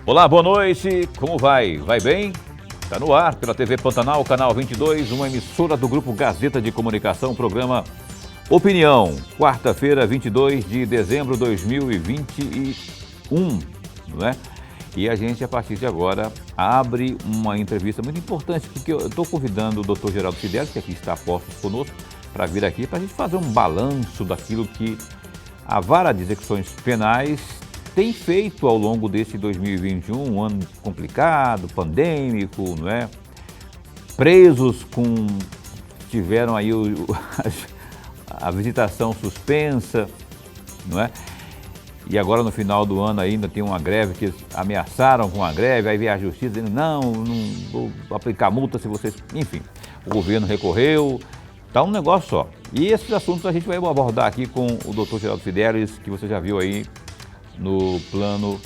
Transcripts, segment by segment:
Olá, boa noite, como vai? Vai bem? Está no ar pela TV Pantanal, canal 22, uma emissora do Grupo Gazeta de Comunicação, programa Opinião, quarta-feira, 22 de dezembro de 2021, não é? E a gente, a partir de agora, abre uma entrevista muito importante, porque eu estou convidando o Dr. Geraldo Fidelis, que aqui está a postos conosco, para vir aqui, para a gente fazer um balanço daquilo que a Vara de Execuções Penais tem feito ao longo desse 2021, um ano complicado, pandêmico, não é? Presos tiveram aí a visitação suspensa, não é? E agora no final do ano ainda tem uma greve que eles ameaçaram com a greve, aí veio a justiça dizendo não vou aplicar multa se vocês... Enfim, o governo recorreu, tá um negócio só. E esses assuntos a gente vai abordar aqui com o Dr. Geraldo Fidelis, que você já viu aí no plano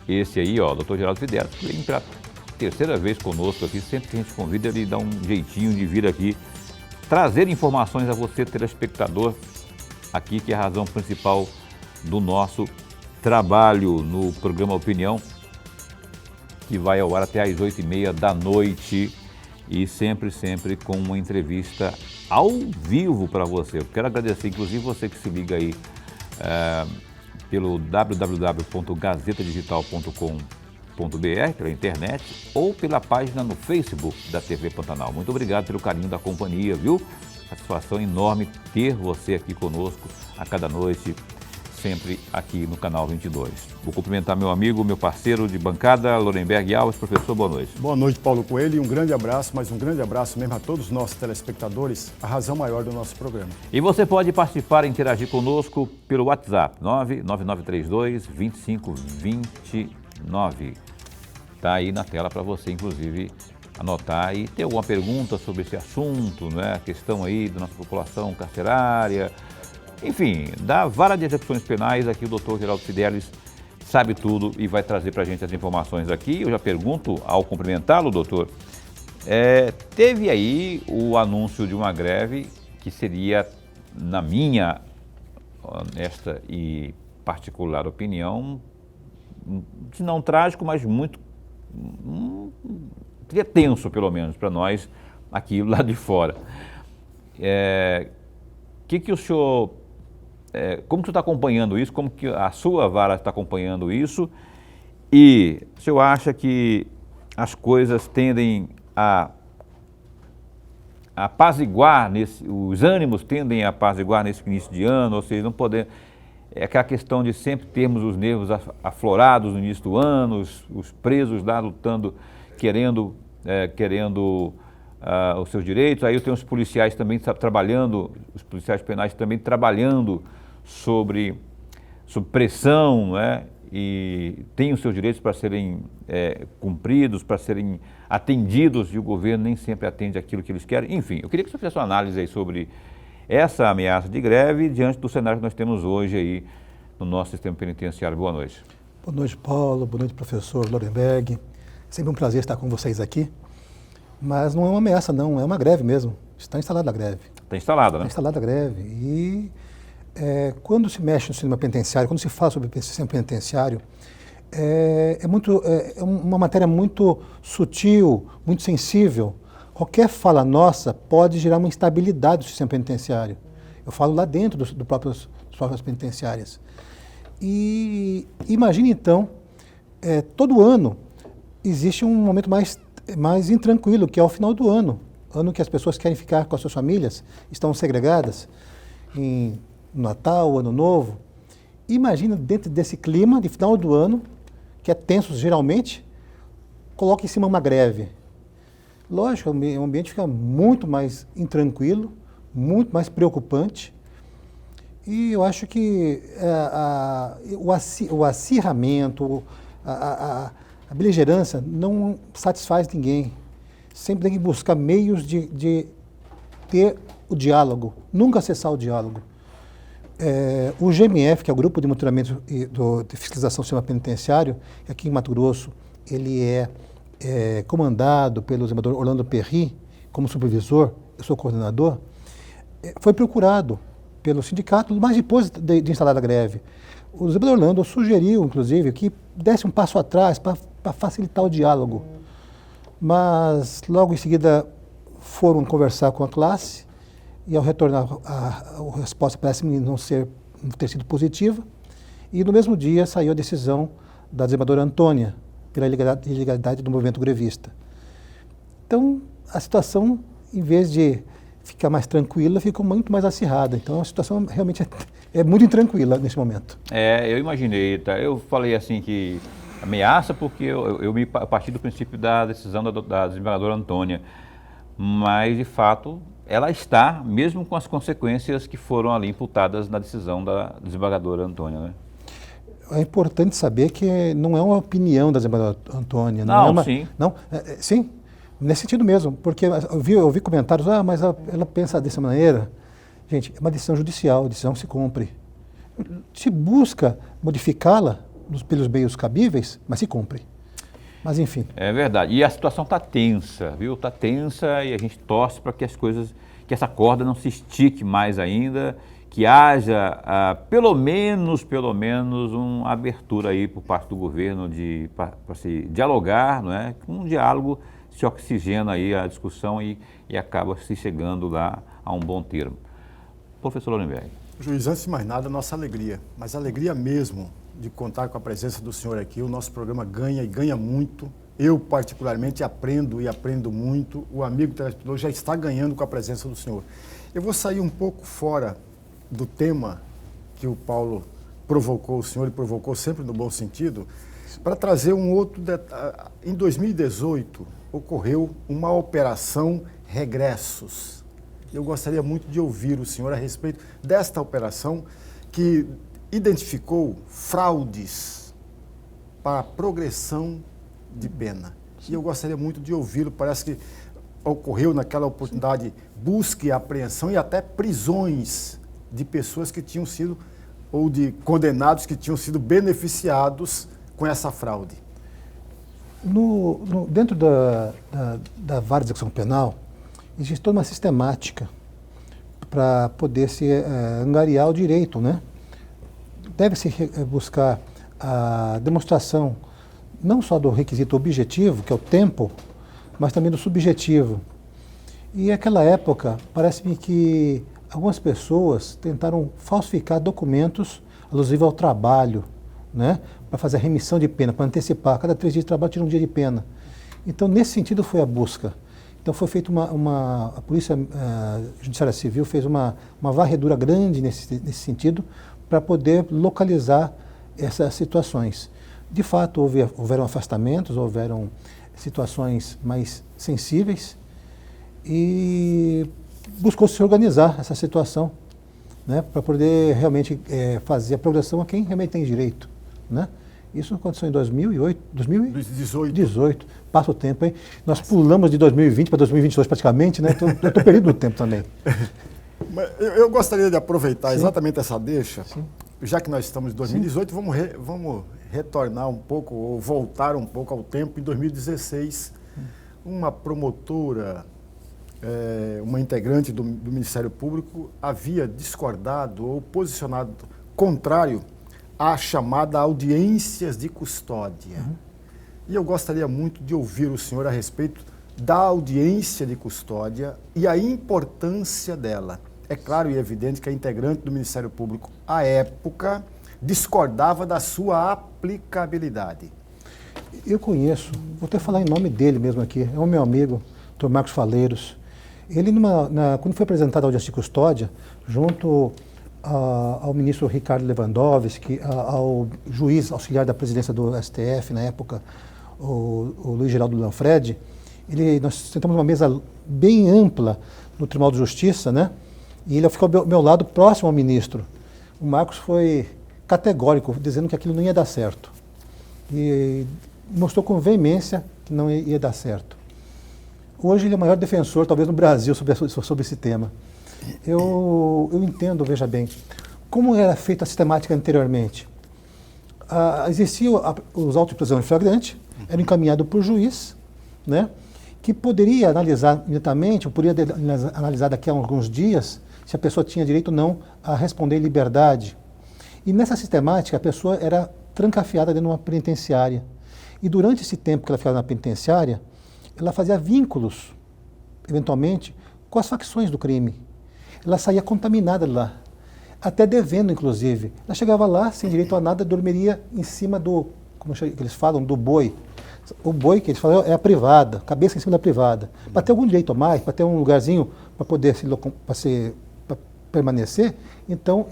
esse aí, ó, Dr. Geraldo Fidelis, que vem pela terceira vez conosco aqui, sempre que a gente convida ele dá um jeitinho de vir aqui, trazer informações a você, telespectador, aqui que é a razão principal do nosso trabalho no programa Opinião, que vai ao ar até às 8h30 da noite e sempre com uma entrevista ao vivo para você. Eu quero agradecer, inclusive, você que se liga aí pelo www.gazetadigital.com.br, pela internet, ou pela página no Facebook da TV Pantanal. Muito obrigado pelo carinho da companhia, viu? Satisfação enorme ter você aqui conosco a cada noite, sempre aqui no canal 22. Vou cumprimentar meu amigo, meu parceiro de bancada, Lorenberg Alves. Professor, boa noite. Boa noite, Paulo Coelho, e um grande abraço, mas um grande abraço mesmo a todos os nossos telespectadores, a razão maior do nosso programa. E você pode participar e interagir conosco pelo WhatsApp, 99932-2529. Está aí na tela para você, inclusive, anotar e ter alguma pergunta sobre esse assunto, não é? A questão aí da nossa população carcerária. Enfim, da Vara de Execuções Penais, aqui o Dr. Geraldo Fidelis sabe tudo e vai trazer para a gente as informações aqui. Eu já pergunto, ao cumprimentá-lo, doutor, teve aí o anúncio de uma greve que seria, na minha honesta e particular opinião, se não trágico, mas muito, seria tenso, pelo menos, para nós aqui lá de fora. Que o senhor... como que você está acompanhando isso? Como que a sua vara está acompanhando isso? E o senhor acha que as coisas tendem a apaziguar, os ânimos tendem a apaziguar nesse início de ano? Ou seja, não poder... É aquela questão de sempre termos os nervos aflorados no início do ano, os presos lá lutando, querendo os seus direitos. Aí eu tenho os policiais também trabalhando, os policiais penais também trabalhando sobre pressão, não é? E têm os seus direitos para serem cumpridos, para serem atendidos, e o governo nem sempre atende aquilo que eles querem. Enfim, eu queria que você fizesse uma análise aí sobre essa ameaça de greve diante do cenário que nós temos hoje aí no nosso sistema penitenciário. Boa noite. Boa noite, Paulo. Boa noite, professor Lorenberg. Sempre um prazer estar com vocês aqui. Mas não é uma ameaça, não. É uma greve mesmo. Está instalada a greve. Está instalada, né? Está instalada a greve. E quando se mexe no sistema penitenciário, quando se fala sobre o sistema penitenciário, é uma matéria muito sutil, muito sensível. Qualquer fala nossa pode gerar uma instabilidade do sistema penitenciário. Eu falo lá dentro das próprias penitenciárias. E imagine então, todo ano existe um momento mais intranquilo, que é o final do ano que as pessoas querem ficar com as suas famílias, estão segregadas em Natal, Ano Novo. Imagina dentro desse clima de final do ano, que é tenso geralmente, coloca em cima uma greve. Lógico, o ambiente fica muito mais intranquilo, muito mais preocupante, e eu acho que o acirramento, a beligerância não satisfaz ninguém. Sempre tem que buscar meios de ter o diálogo, nunca cessar o diálogo. O GMF, que é o Grupo de Monitoramento de Fiscalização do Sistema Penitenciário, aqui em Mato Grosso, ele é comandado pelo desembargador Orlando Perry, como supervisor, eu sou coordenador, foi procurado pelo sindicato, mas depois de instalada a greve. O desembargador Orlando sugeriu, inclusive, que desse um passo atrás para para facilitar o diálogo. Mas logo em seguida foram conversar com a classe e ao retornar a resposta parece-me não ter sido positiva. E no mesmo dia saiu a decisão da desembargadora Antônia pela ilegalidade do movimento grevista. Então a situação, em vez de ficar mais tranquila, ficou muito mais acirrada. Então a situação realmente é muito intranquila nesse momento. Eu imaginei, tá? Eu falei assim que ameaça porque eu me parti do princípio da decisão da desembargadora Antônia, mas de fato ela está, mesmo com as consequências que foram ali imputadas na decisão da desembargadora Antônia, né? É importante saber que não é uma opinião da desembargadora Antônia. Sim. Sim, nesse sentido mesmo, porque eu vi comentários, mas ela pensa dessa maneira. Gente, é uma decisão judicial, a decisão se cumpre. Se busca modificá-la pelos meios cabíveis, mas se cumpre. Mas enfim. É verdade. E a situação está tensa, viu? Está tensa e a gente torce para que que essa corda não se estique mais ainda, que haja pelo menos uma abertura aí por parte do governo para se dialogar, não é? Um diálogo se oxigena aí a discussão e acaba se chegando lá a um bom termo. Professor Lorenberg. Juiz, antes de mais nada, nossa alegria, mas alegria mesmo de contar com a presença do senhor aqui. O nosso programa ganha e ganha muito. Eu, particularmente, aprendo e aprendo muito. O amigo telespectador já está ganhando com a presença do senhor. Eu vou sair um pouco fora do tema que o Paulo provocou o senhor e provocou sempre no bom sentido, para trazer um outro detalhe. Em 2018, ocorreu uma operação Regressos. Eu gostaria muito de ouvir o senhor a respeito desta operação que identificou fraudes para a progressão de pena. E eu gostaria muito de ouvi-lo. Parece que ocorreu naquela oportunidade busca e apreensão e até prisões de pessoas que tinham sido, ou de condenados que tinham sido beneficiados com essa fraude. Dentro da vara de execução penal, existe toda uma sistemática para poder se angariar o direito, né? Deve-se buscar a demonstração não só do requisito objetivo, que é o tempo, mas também do subjetivo. E naquela época, parece-me que algumas pessoas tentaram falsificar documentos alusivos ao trabalho, né? Para fazer a remissão de pena, para antecipar. Cada 3 dias de trabalho tira um dia de pena. Então, nesse sentido, foi a busca. Então, foi feita a Polícia Judiciária Civil fez uma varredura grande nesse sentido, para poder localizar essas situações. De fato, houveram afastamentos, houveram situações mais sensíveis e buscou se organizar essa situação, né, para poder realmente fazer a progressão a quem realmente tem direito, né? Isso aconteceu em 2018. Passa o tempo, hein? Nós pulamos de 2020 para 2022 praticamente, né? Então, eu estou perdido no tempo também. Eu gostaria de aproveitar exatamente essa deixa, já que nós estamos em 2018, vamos retornar um pouco, ou voltar um pouco ao tempo. Em 2016, uma promotora, uma integrante do Ministério Público, havia discordado ou posicionado contrário à chamada audiências de custódia. E eu gostaria muito de ouvir o senhor a respeito da audiência de custódia e a importância dela. É claro e evidente que a integrante do Ministério Público, à época, discordava da sua aplicabilidade. Eu conheço, vou até falar em nome dele mesmo aqui, é o meu amigo, Dr. Marcos Faleiros. Ele, quando foi apresentada a audiência de custódia, junto ao ministro Ricardo Lewandowski, ao juiz auxiliar da presidência do STF, na época, o Luiz Geraldo Lanfredi, nós sentamos numa mesa bem ampla no Tribunal de Justiça, né? E ele ficou ao meu lado, próximo ao ministro. O Marcos foi categórico, dizendo que aquilo não ia dar certo. E mostrou com veemência que não ia dar certo. Hoje ele é o maior defensor, talvez, no Brasil, sobre esse tema. Eu entendo, veja bem, como era feita a sistemática anteriormente. Existiam os autos de prisão em flagrante, eram encaminhados por juiz, né, que poderia analisar imediatamente, ou poderia analisar daqui a alguns dias, se a pessoa tinha direito ou não a responder em liberdade. E nessa sistemática, a pessoa era trancafiada dentro de uma penitenciária. E durante esse tempo que ela ficava na penitenciária, ela fazia vínculos, eventualmente, com as facções do crime. Ela saía contaminada de lá, até devendo, inclusive. Ela chegava lá, sem direito a nada, dormiria em cima do, como eles falam, do boi. O boi, que eles falam, é a privada, cabeça em cima da privada. Para ter algum direito a mais, para ter um lugarzinho para poder pra permanecer, então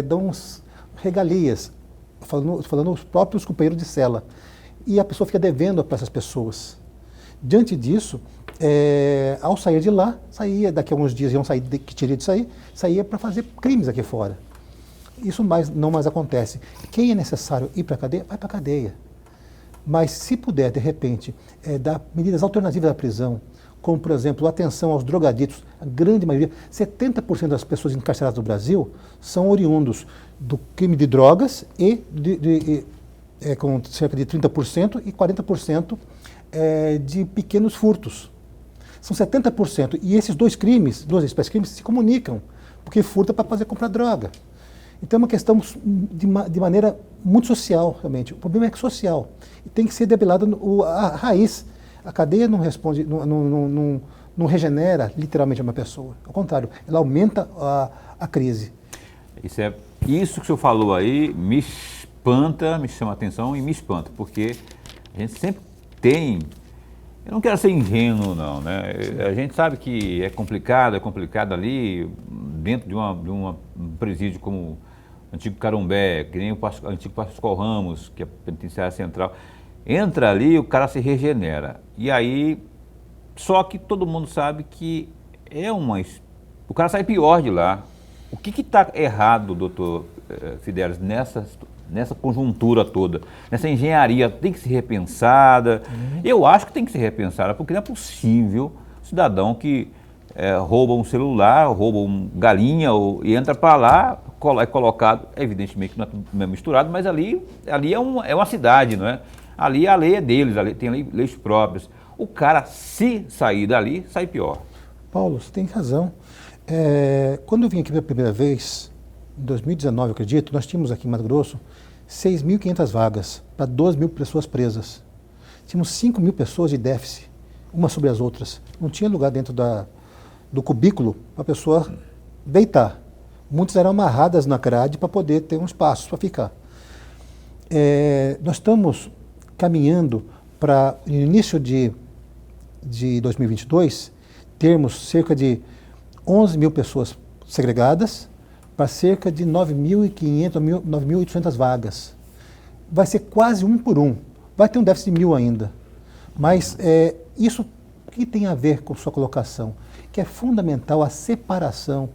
dão uns regalias, falando os próprios companheiros de cela. E a pessoa fica devendo para essas pessoas. Diante disso, ao sair de lá, daqui a alguns dias iam sair, que teria de sair, saía para fazer crimes aqui fora. Isso não mais acontece. Quem é necessário ir para a cadeia, vai para a cadeia. Mas se puder, de repente, dar medidas alternativas à prisão, como, por exemplo, atenção aos drogaditos, a grande maioria, 70% das pessoas encarceradas no Brasil são oriundos do crime de drogas com cerca de 30% e 40% de pequenos furtos. São 70%. E esses duas espécies de crimes, se comunicam, porque furta para fazer comprar droga. Então é uma questão de maneira muito social, realmente. O problema é que social. E tem que ser debelada a raiz. A cadeia não responde, não regenera literalmente uma pessoa. Ao contrário, ela aumenta a crise. Isso que o senhor falou aí me espanta, me chama a atenção e me espanta, porque a gente sempre tem... Eu não quero ser ingênuo, não, né? A gente sabe que é complicado ali, dentro de um presídio como o antigo Carumbé, que nem o antigo Pascoal Ramos, que é a penitenciária central. Entra ali, o cara se regenera. E aí, só que todo mundo sabe que o cara sai pior de lá. O que está errado, doutor Fidelis, nessa conjuntura toda, nessa engenharia? Tem que ser repensada. Eu acho que tem que ser repensada, porque não é possível cidadão que rouba um celular, rouba uma galinha e entra para lá, é colocado, evidentemente que não é tudo misturado, mas ali é uma cidade, não é? Ali a lei é deles, tem leis próprias. O cara, se sair dali, sai pior. Paulo, você tem razão. Quando eu vim aqui pela primeira vez, em 2019, eu acredito, nós tínhamos aqui em Mato Grosso 6.500 vagas para 12.000 pessoas presas. Tínhamos 5.000 pessoas de déficit, umas sobre as outras. Não tinha lugar dentro do cubículo para a pessoa deitar. Muitas eram amarradas na grade para poder ter um espaço para ficar. Nós estamos caminhando para, no início de 2022, termos cerca de 11.000 pessoas segregadas para cerca de 9.500, 9.800 vagas. Vai ser quase 1 por 1. Vai ter um déficit de 1.000 ainda. Mas isso que tem a ver com sua colocação, que é fundamental a separação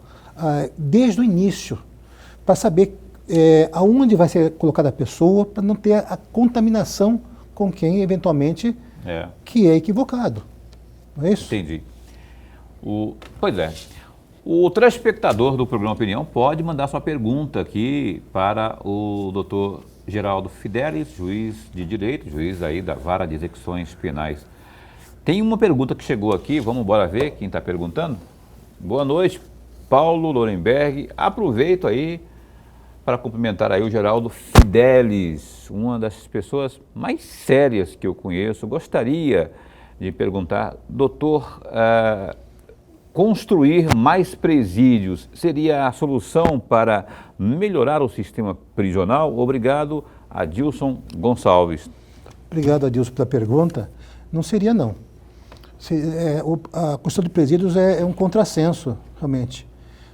desde o início, para saber aonde vai ser colocada a pessoa, para não ter a contaminação com quem eventualmente que é equivocado. Não é isso? Entendi. Pois é. O telespectador do programa Opinião pode mandar sua pergunta aqui para o doutor Geraldo Fidelis, juiz de direito, juiz aí da Vara de Execuções Penais. Tem uma pergunta que chegou aqui, vamos embora ver quem está perguntando. Boa noite, Paulo Lorenberg. Aproveito aí para cumprimentar aí o Geraldo Fidelis, uma das pessoas mais sérias que eu conheço. Gostaria de perguntar, doutor, construir mais presídios seria a solução para melhorar o sistema prisional? Obrigado, Adilson Gonçalves. Obrigado, Adilson, pela pergunta. Não seria, não. A construção de presídios é um contrassenso, realmente.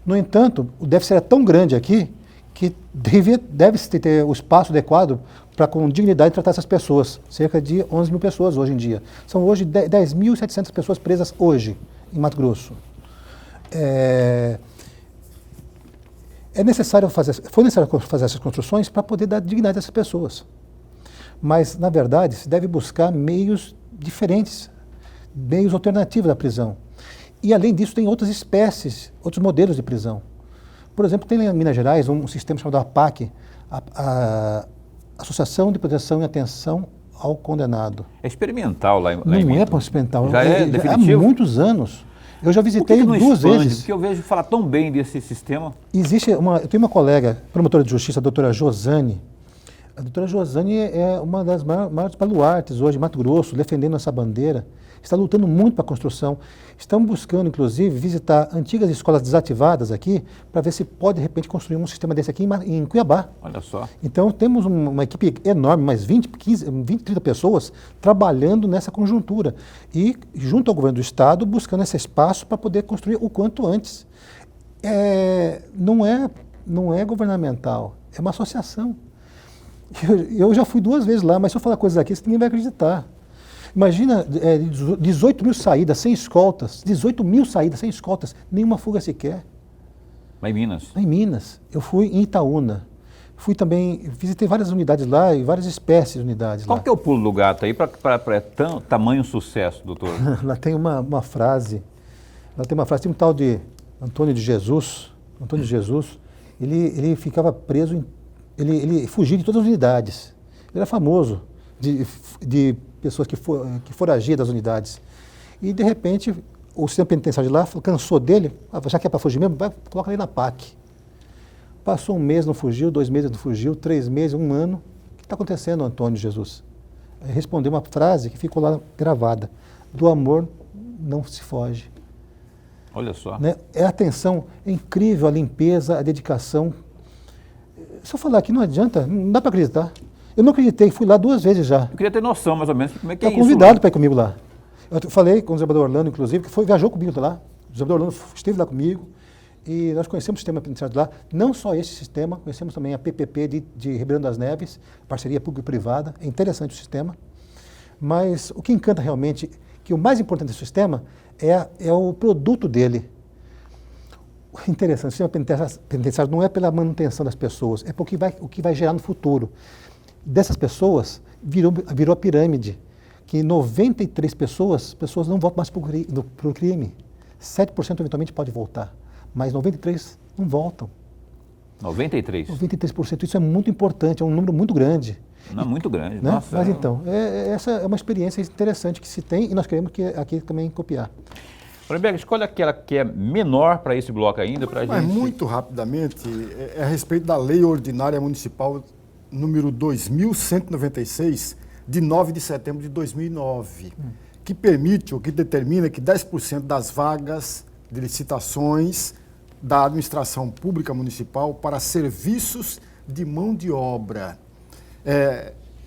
No entanto, o déficit era tão grande aqui que deve-se ter o espaço adequado para, com dignidade, tratar essas pessoas. Cerca de 11.000 pessoas hoje em dia. São hoje 10.700 pessoas presas hoje em Mato Grosso. Foi necessário fazer essas construções para poder dar dignidade a essas pessoas. Mas, na verdade, se deve buscar meios diferentes, meios alternativos da prisão. E, além disso, tem outras espécies, outros modelos de prisão. Por exemplo, tem em Minas Gerais um sistema chamado APAC, a Associação de Proteção e Atenção ao Condenado. É experimental lá em Não é experimental. Já é definitivo? Há muitos anos. Eu já visitei duas vezes. Porque eu vejo falar tão bem desse sistema. Eu tenho uma colega, promotora de justiça, a doutora Josane A doutora Josane é uma das maiores baluartes hoje em Mato Grosso, defendendo essa bandeira. Está lutando muito para a construção. Estamos buscando, inclusive, visitar antigas escolas desativadas aqui, para ver se pode, de repente, construir um sistema desse aqui em Cuiabá. Olha só. Então, temos uma equipe enorme, mais 20, 30 pessoas trabalhando nessa conjuntura. E, junto ao governo do Estado, buscando esse espaço para poder construir o quanto antes. Não é governamental, é uma associação. Eu já fui 2 vezes lá, mas se eu falar coisas aqui, ninguém vai acreditar. Imagina 18 mil saídas sem escoltas, 18 mil saídas sem escoltas, nenhuma fuga sequer. Lá em Minas? Em Minas. Eu fui em Itaúna. Fui também, visitei várias unidades lá e várias espécies de unidades lá. Qual que é o pulo do gato aí para tamanho sucesso, doutor? Lá tem uma frase, tem um tal de Antônio de Jesus, ele ficava preso, ele fugia de todas as unidades. Ele era famoso de pessoas que foragiam das unidades. E, de repente, o sistema penitenciário de lá cansou dele, já que é para fugir mesmo, coloca ele na PAC. Passou 1 mês, não fugiu, 2 meses, não fugiu, 3 meses, 1 ano. O que está acontecendo, Antônio Jesus? Ele respondeu uma frase que ficou lá gravada: do amor não se foge. Olha só. Né? É a atenção, é incrível a limpeza, a dedicação. Se eu falar aqui, não adianta, não dá para acreditar. Eu não acreditei, fui lá 2 vezes já. Eu queria ter noção, mais ou menos, como é que é isso. Estou convidado para ir comigo lá. Eu falei com o desembargador Orlando, inclusive, que viajou comigo lá. O desembargador Orlando esteve lá comigo e nós conhecemos o sistema penitenciário de lá. Não só esse sistema, conhecemos também a PPP de Ribeirão das Neves, parceria público-privada. É interessante o sistema. Mas o que encanta realmente, que o mais importante desse sistema é o produto dele. Interessante, o sistema penitenciário não é pela manutenção das pessoas, é porque o que vai gerar no futuro. Dessas pessoas, virou a pirâmide, que 93 pessoas não voltam mais para o crime. 7% eventualmente pode voltar, mas 93 não voltam. 93? 93%, isso é muito importante, é um número muito grande. Não, muito grande, né? Nossa. Mas então, essa é uma experiência interessante que se tem e nós queremos aqui também copiar. Lorenberg, escolha aquela que é menor para esse bloco ainda, para a gente... Mas muito rapidamente, é a respeito da Lei Ordinária Municipal número 2.196, de 9 de setembro de 2009, que permite, ou que determina que 10% das vagas de licitações da administração pública municipal para serviços de mão de obra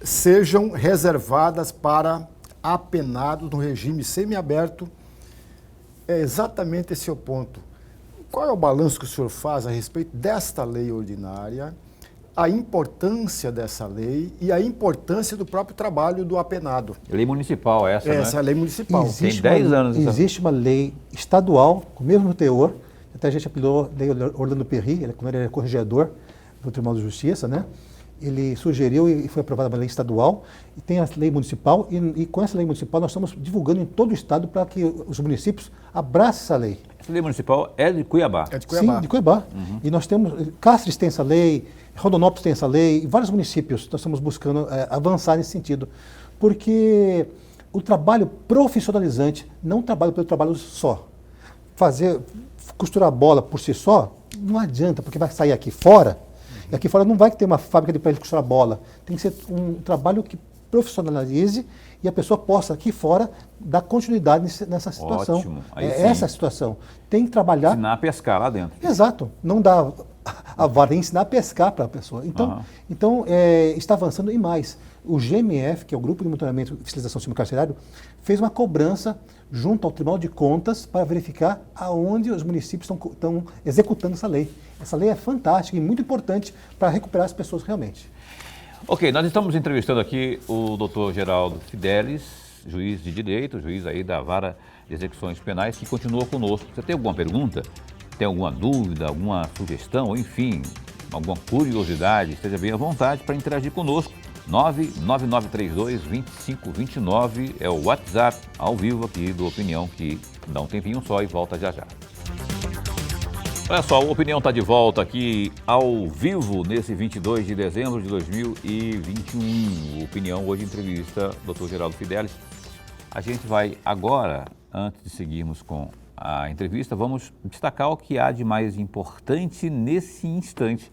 sejam reservadas para apenados no regime semiaberto. É exatamente esse o ponto. Qual é o balanço que o senhor faz a respeito desta lei ordinária, a importância dessa lei e a importância do próprio trabalho do apenado? Lei municipal essa, né? Essa é a lei municipal. Tem 10 anos. Existe uma lei estadual, com o mesmo teor, até a gente apelidou Lei Orlando Perry, quando ele era corregedor do Tribunal de Justiça, né? Ele sugeriu e foi aprovada uma lei estadual, e tem a lei municipal, e com essa lei municipal nós estamos divulgando em todo o estado para que os municípios abracem essa lei. Essa lei municipal é de Cuiabá? É de Cuiabá. Sim, de Cuiabá. Uhum. E nós temos, Cáceres tem essa lei, Rondonópolis tem essa lei, e vários municípios nós estamos buscando avançar nesse sentido, porque o trabalho profissionalizante, não o trabalho pelo trabalho só. Costurar a bola por si só, não adianta, porque vai sair aqui fora, e aqui fora não vai ter uma fábrica para ele costurar a bola. Tem que ser um trabalho que profissionalize e a pessoa possa, aqui fora, dar continuidade nessa situação. Ótimo. Essa situação. Tem que trabalhar... Ensinar a pescar lá dentro. Exato. Não dá a vara, tem que ensinar a pescar para a pessoa. Então, está avançando e mais. O GMF, que é o Grupo de Monitoramento e Fiscalização Semicarcerário, fez uma cobrança junto ao Tribunal de Contas para verificar aonde os municípios estão executando essa lei. Essa lei é fantástica e muito importante para recuperar as pessoas realmente. Ok, nós estamos entrevistando aqui o Dr. Geraldo Fidelis, juiz de direito, juiz aí da Vara de Execuções Penais, que continua conosco. Você tem alguma pergunta? Tem alguma dúvida, alguma sugestão, enfim, alguma curiosidade? Esteja bem à vontade para interagir conosco. 99932-2529 é o WhatsApp ao vivo aqui do Opinião, que dá um tempinho só e volta já já. Olha só, o Opinião está de volta aqui ao vivo nesse 22 de dezembro de 2021. O Opinião hoje entrevista o Dr. Geraldo Fidelis. A gente vai agora, antes de seguirmos com a entrevista, vamos destacar o que há de mais importante nesse instante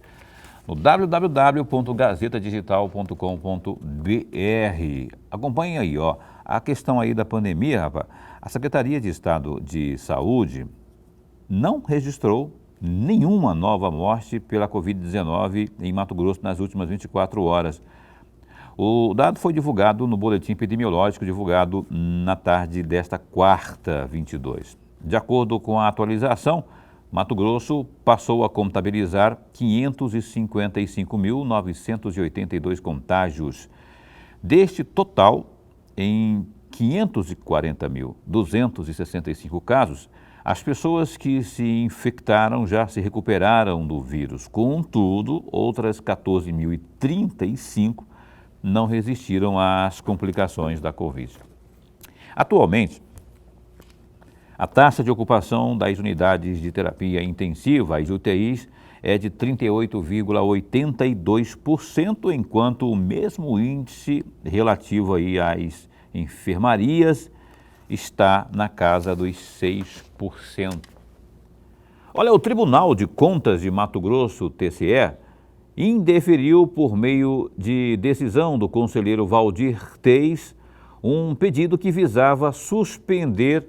no www.gazetadigital.com.br. Acompanhe aí, ó, a questão aí da pandemia, rapaz. A Secretaria de Estado de Saúde não registrou nenhuma nova morte pela Covid-19 em Mato Grosso nas últimas 24 horas. O dado foi divulgado no boletim epidemiológico divulgado na tarde desta quarta, 22. De acordo com a atualização, Mato Grosso passou a contabilizar 555.982 contágios. Deste total, em 540.265 casos, as pessoas que se infectaram já se recuperaram do vírus. Contudo, outras 14.035 não resistiram às complicações da Covid. Atualmente, a taxa de ocupação das unidades de terapia intensiva, as UTIs, é de 38,82%, enquanto o mesmo índice relativo aí às enfermarias está na casa dos 6%. Olha, o Tribunal de Contas de Mato Grosso, TCE, indeferiu por meio de decisão do conselheiro Valdir Teis um pedido que visava suspender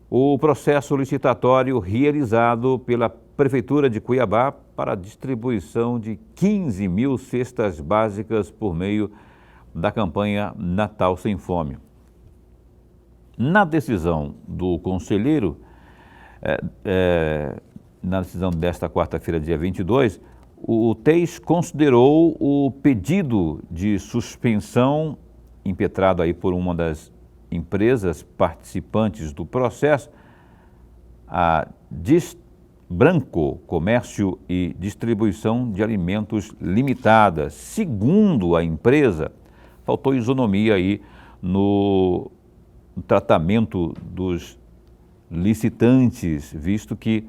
o processo licitatório realizado pela Prefeitura de Cuiabá para a distribuição de 15 mil cestas básicas por meio da campanha Natal Sem Fome. Na decisão do conselheiro, na decisão desta quarta-feira, dia 22, o Teis considerou o pedido de suspensão impetrado aí por uma das empresas participantes do processo, a Branco Comércio e Distribuição de Alimentos Limitada. Segundo a empresa, faltou isonomia aí no tratamento dos licitantes, visto que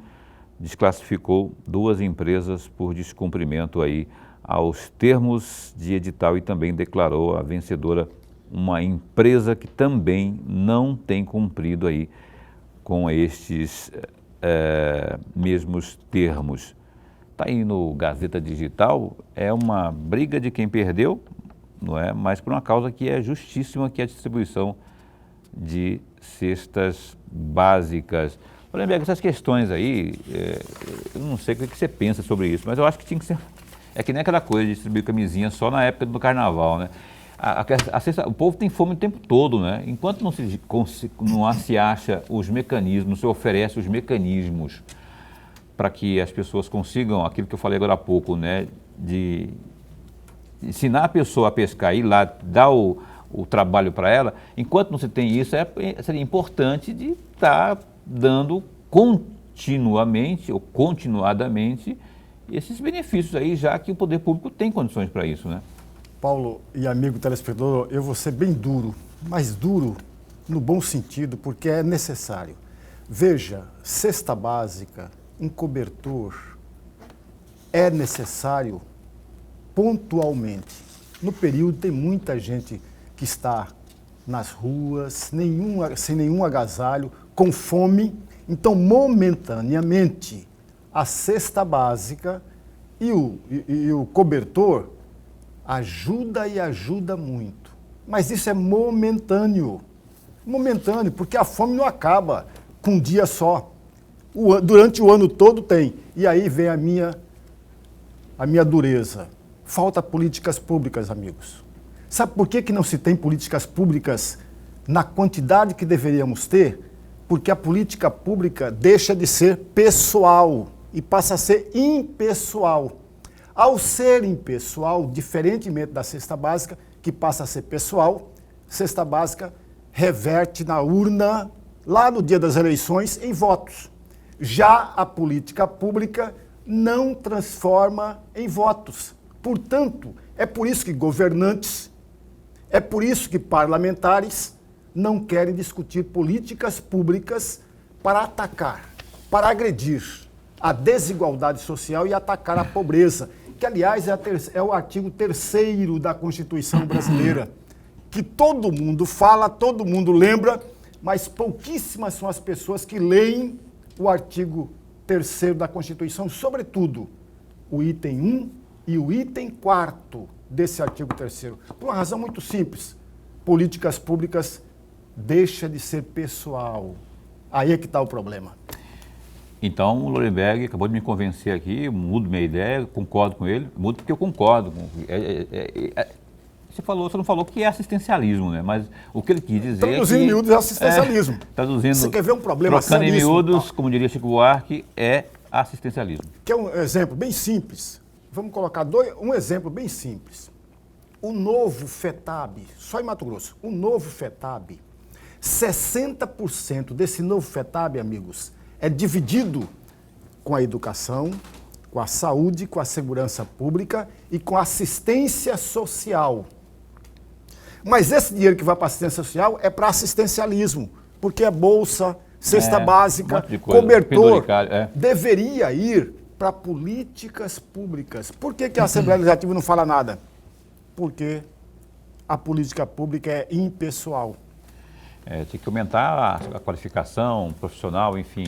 desclassificou duas empresas por descumprimento aí aos termos de edital e também declarou a vencedora uma empresa que também não tem cumprido aí com estes mesmos termos. Está aí no Gazeta Digital, é uma briga de quem perdeu, não é? Mas por uma causa que é justíssima, que é a distribuição de cestas básicas. Olha, essas questões aí, eu não sei o que você pensa sobre isso, mas eu acho que tinha que ser... É que nem aquela coisa de distribuir camisinha só na época do carnaval, né? O povo tem fome o tempo todo, né? Enquanto não se acha os mecanismos, não se oferece os mecanismos para que as pessoas consigam aquilo que eu falei agora há pouco, né? De ensinar a pessoa a pescar e ir lá dar o trabalho para ela, enquanto não se tem isso, seria importante de estar dando continuamente ou continuadamente esses benefícios aí, já que o poder público tem condições para isso, né? Paulo e amigo telespectador, eu vou ser bem duro, mas duro no bom sentido, porque é necessário. Veja, cesta básica, um cobertor, é necessário pontualmente. No período tem muita gente que está nas ruas, sem nenhum agasalho, com fome. Então, momentaneamente, a cesta básica e o cobertor ajuda e ajuda muito. Mas isso é momentâneo. Momentâneo, porque a fome não acaba com um dia só. Durante o ano todo tem. E aí vem a minha dureza. Falta políticas públicas, amigos. Sabe por que não se tem políticas públicas na quantidade que deveríamos ter? Porque a política pública deixa de ser pessoal e passa a ser impessoal. Ao ser impessoal, diferentemente da cesta básica, que passa a ser pessoal, cesta básica reverte na urna, lá no dia das eleições, em votos. Já a política pública não transforma em votos. Portanto, é por isso que governantes, é por isso que parlamentares não querem discutir políticas públicas para atacar, para agredir a desigualdade social e atacar a pobreza, que, aliás, é o artigo 3º da Constituição brasileira, que todo mundo fala, todo mundo lembra, mas pouquíssimas são as pessoas que leem o artigo 3º da Constituição, sobretudo o item 1 e o item 4º desse artigo 3º, por uma razão muito simples. Políticas públicas deixa de ser pessoal. Aí é que está o problema. Então, o Lorenberg acabou de me convencer aqui, mudo minha ideia, concordo com ele, mudo porque eu concordo. Você não falou que é assistencialismo, né? Mas o que ele quis dizer traduzindo em miúdos é assistencialismo. Traduzindo, você quer ver um problema trocando em miúdos, como diria Chico Buarque, é assistencialismo. Que é um exemplo bem simples. Vamos colocar um exemplo bem simples. O novo FETAB, só em Mato Grosso, o novo FETAB, 60% desse novo FETAB, amigos, é dividido com a educação, com a saúde, com a segurança pública e com a assistência social. Mas esse dinheiro que vai para assistência social é para assistencialismo, porque é bolsa, cesta básica, cobertor. Deveria ir para políticas públicas. Por que a Assembleia Legislativa não fala nada? Porque a política pública é impessoal. Tem que aumentar a qualificação profissional, enfim,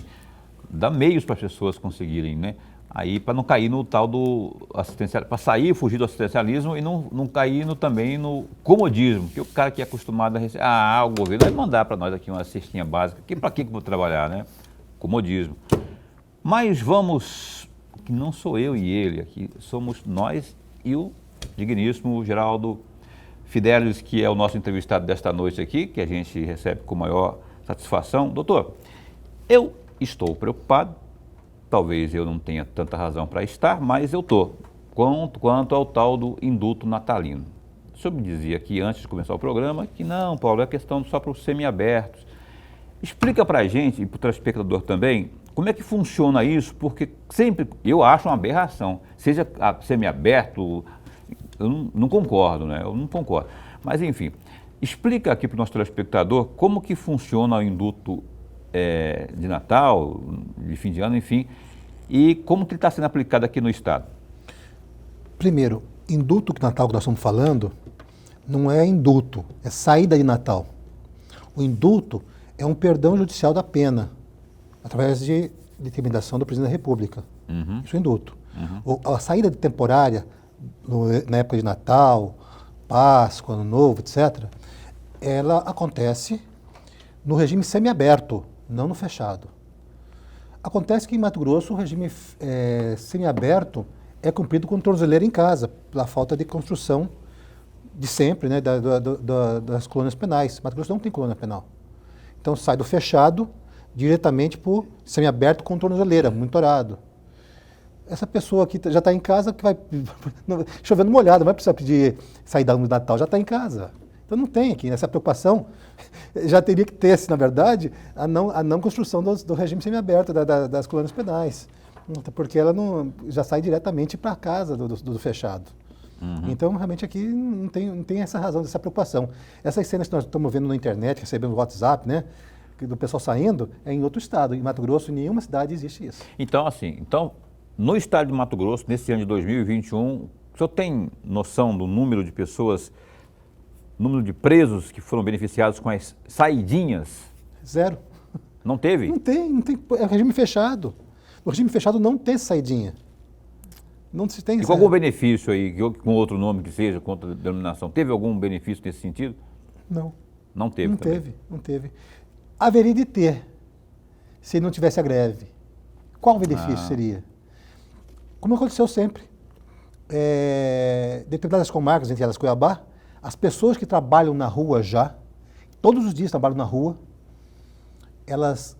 dar meios para as pessoas conseguirem, né? Aí para não cair no tal do assistencialismo, para sair, fugir do assistencialismo e não cair também no comodismo, que o cara que é acostumado a receber, o governo vai mandar para nós aqui uma cestinha básica, para que eu vou trabalhar, né? Comodismo. Mas vamos, que não sou eu e ele aqui, somos nós e o digníssimo Geraldo Fidelis, que é o nosso entrevistado desta noite aqui, que a gente recebe com maior satisfação. Doutor, eu estou preocupado, talvez eu não tenha tanta razão para estar, mas eu estou, quanto ao tal do indulto natalino. O senhor me dizia aqui, antes de começar o programa, que não, Paulo, é questão só para os semiabertos. Explica para a gente, e para o telespectador também, como é que funciona isso, porque sempre eu acho uma aberração, seja semiaberto, eu não concordo, né? Eu não concordo. Mas, enfim, explica aqui para o nosso telespectador como que funciona o indulto de Natal, de fim de ano, enfim, e como que ele está sendo aplicado aqui no Estado. Primeiro, indulto de Natal que nós estamos falando não é indulto, é saída de Natal. O indulto é um perdão judicial da pena, através de determinação do Presidente da República. Uhum. Isso é indulto. Uhum. A saída temporária, na época de Natal, Páscoa, Ano Novo, etc., ela acontece no regime semiaberto, não no fechado. Acontece que em Mato Grosso o regime semiaberto é cumprido com tornozeleira em casa, pela falta de construção de sempre, né, das colônias penais. Mato Grosso não tem colônia penal. Então sai do fechado diretamente para o semiaberto com tornozeleira, monitorado. Essa pessoa aqui já está em casa, que vai chovendo molhado, não vai precisar pedir sair no Natal, já está em casa. Então não tem aqui, essa preocupação já teria que ter, na verdade, a não construção do regime semiaberto, das colônias penais, porque ela já sai diretamente para casa do fechado. Uhum. Então, realmente, aqui não tem essa razão, dessa preocupação. Essas cenas que nós estamos vendo na internet, recebendo no WhatsApp, né, do pessoal saindo, é em outro estado. Em Mato Grosso, em nenhuma cidade existe isso. Então, no estado de Mato Grosso, nesse ano de 2021, o senhor tem noção do número de pessoas, número de presos que foram beneficiados com as saidinhas? Zero. Não teve? Não tem. É regime fechado. No regime fechado não tem saidinha. Não se tem. E com algum benefício aí, com outro nome que seja, com outra denominação, teve algum benefício nesse sentido? Não. Não teve não também? Não teve. Haveria de ter, se não tivesse a greve. Qual o benefício seria? Como aconteceu sempre. Determinadas comarcas, entre elas Cuiabá, as pessoas que trabalham na rua todos os dias trabalham na rua, elas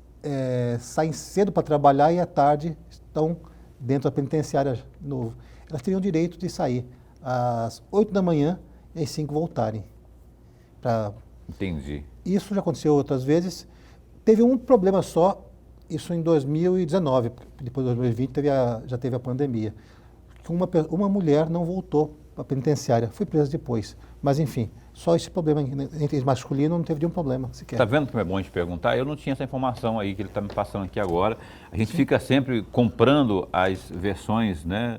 saem cedo para trabalhar e à tarde estão dentro da penitenciária novo. Elas teriam direito de sair às 8 da manhã e às 5 voltarem. Entendi. Isso já aconteceu outras vezes. Teve um problema só, isso em 2019, depois de 2020 já teve a pandemia. Uma mulher não voltou para a penitenciária, foi presa depois. Mas enfim, só esse problema entre masculino não teve nenhum problema sequer. Está vendo como é bom a gente perguntar? Eu não tinha essa informação aí que ele está me passando aqui agora. A gente fica sempre comprando as versões, né?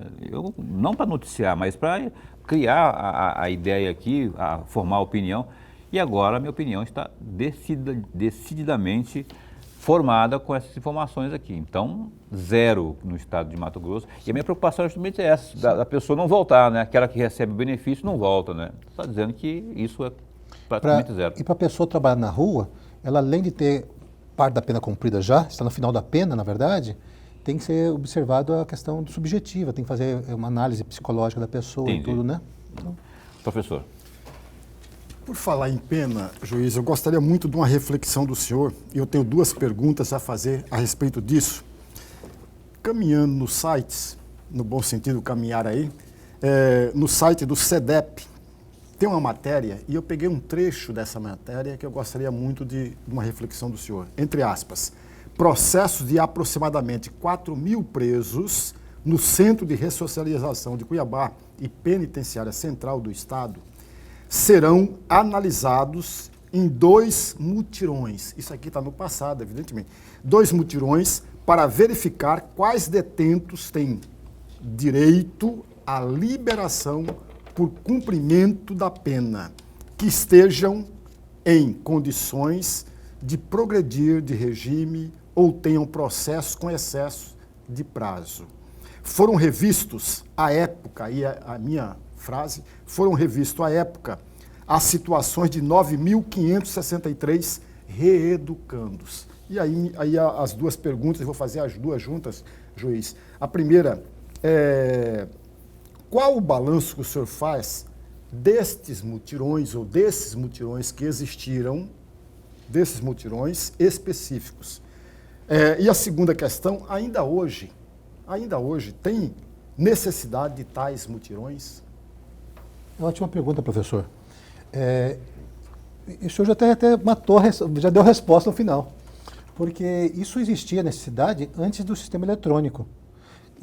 Não para noticiar, mas para criar a ideia aqui, formar a opinião. E agora a minha opinião está decididamente formada com essas informações aqui. Então, zero no estado de Mato Grosso. E a minha preocupação é justamente essa, da pessoa não voltar, né? Aquela que recebe o benefício não volta, né? Está dizendo que isso é praticamente zero. E para a pessoa trabalhar na rua, ela além de ter parte da pena cumprida já, está no final da pena, na verdade, tem que ser observado a questão subjetiva, tem que fazer uma análise psicológica da pessoa. Entendi. E tudo, né? Então... Professor. Por falar em pena, juiz, eu gostaria muito de uma reflexão do senhor, e eu tenho duas perguntas a fazer a respeito disso. Caminhando nos sites, no bom sentido caminhar aí, no site do SEDEP, tem uma matéria, e eu peguei um trecho dessa matéria que eu gostaria muito de uma reflexão do senhor. Entre aspas, processos de aproximadamente 4.000 presos no Centro de Ressocialização de Cuiabá e Penitenciária Central do Estado serão analisados em 2 mutirões. Isso aqui está no passado, evidentemente. 2 mutirões para verificar quais detentos têm direito à liberação por cumprimento da pena, que estejam em condições de progredir de regime ou tenham processos com excesso de prazo. Foram revistos à época, e a minha frase, foram revistos à época as situações de 9.563 reeducandos. E aí as duas perguntas, eu vou fazer as duas juntas, juiz. A primeira é: qual o balanço que o senhor faz destes mutirões ou desses mutirões que existiram, desses mutirões específicos? E a segunda questão, ainda hoje tem necessidade de tais mutirões? Ótima pergunta, professor. O senhor já até matou, já deu a resposta no final. Porque isso existia, necessidade, antes do sistema eletrônico.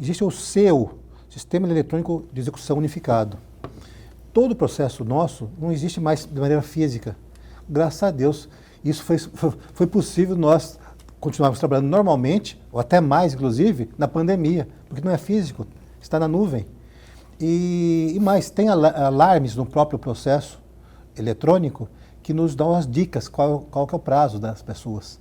Existe o seu Sistema Eletrônico de Execução Unificado. Todo o processo nosso não existe mais de maneira física. Graças a Deus, isso foi possível nós continuarmos trabalhando normalmente, ou até mais, inclusive, na pandemia, porque não é físico, está na nuvem. E mais, tem alarmes no próprio processo eletrônico que nos dão as dicas, qual que é o prazo das pessoas.